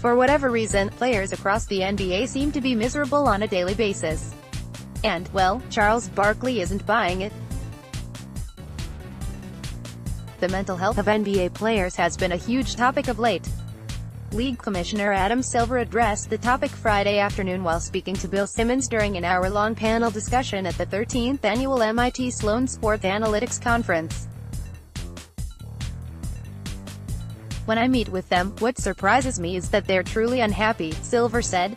For whatever reason, players across the NBA seem to be miserable on a daily basis. And, well, Charles Barkley isn't buying it. The mental health of NBA players has been a huge topic of late. League Commissioner Adam Silver addressed the topic Friday afternoon while speaking to Bill Simmons during an hour-long panel discussion at the 13th annual MIT Sloan Sport Analytics Conference. "When I meet with them, what surprises me is that they're truly unhappy," Silver said.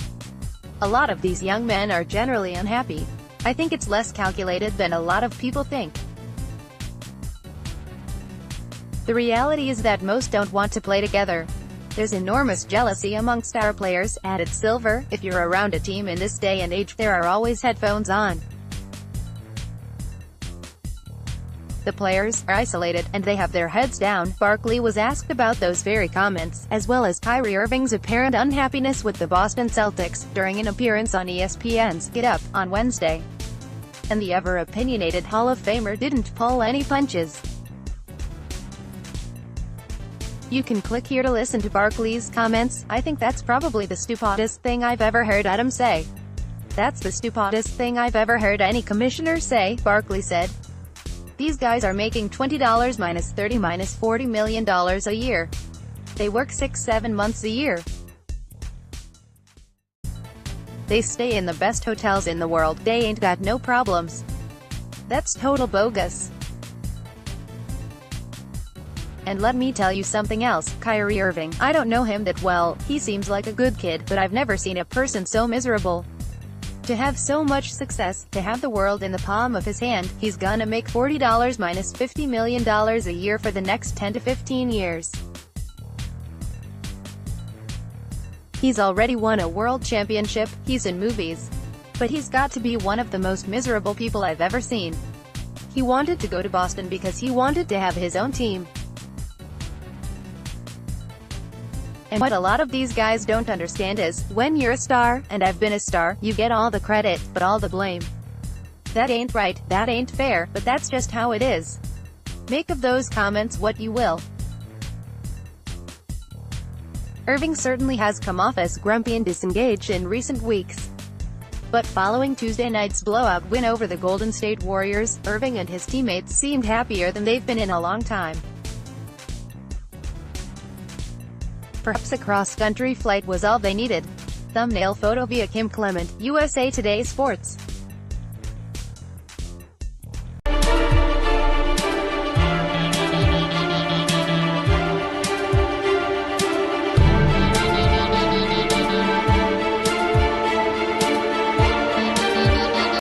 "A lot of these young men are generally unhappy. I think it's less calculated than a lot of people think. The reality is that most don't want to play together. There's enormous jealousy amongst our players," added Silver. "If you're around a team in this day and age, there are always headphones on. The players are isolated, and they have their heads down." Barkley was asked about those very comments, as well as Kyrie Irving's apparent unhappiness with the Boston Celtics, during an appearance on ESPN's Get Up on Wednesday. And the ever-opinionated Hall of Famer didn't pull any punches. You can click here to listen to Barkley's comments. "I think that's probably the stupidest thing I've ever heard Adam say. That's the stupidest thing I've ever heard any commissioner say," Barkley said. "These guys are making $20 minus $30 minus $40 million a year. They work 6-7 months a year. They stay in the best hotels in the world. They ain't got no problems. That's total bogus. And let me tell you something else, Kyrie Irving, I don't know him that well, he seems like a good kid, but I've never seen a person so miserable. To have so much success, to have the world in the palm of his hand, he's gonna make $40 minus $50 million a year for the next 10 to 15 years. He's already won a world championship, he's in movies. But he's got to be one of the most miserable people I've ever seen. He wanted to go to Boston because he wanted to have his own team. And what a lot of these guys don't understand is, when you're a star, and I've been a star, you get all the credit, but all the blame. That ain't right, that ain't fair, but that's just how it is. Make of those comments what you will." Irving certainly has come off as grumpy and disengaged in recent weeks. But following Tuesday night's blowout win over the Golden State Warriors, Irving and his teammates seemed happier than they've been in a long time. Perhaps a cross-country flight was all they needed. Thumbnail photo via Kim Clement, USA Today Sports.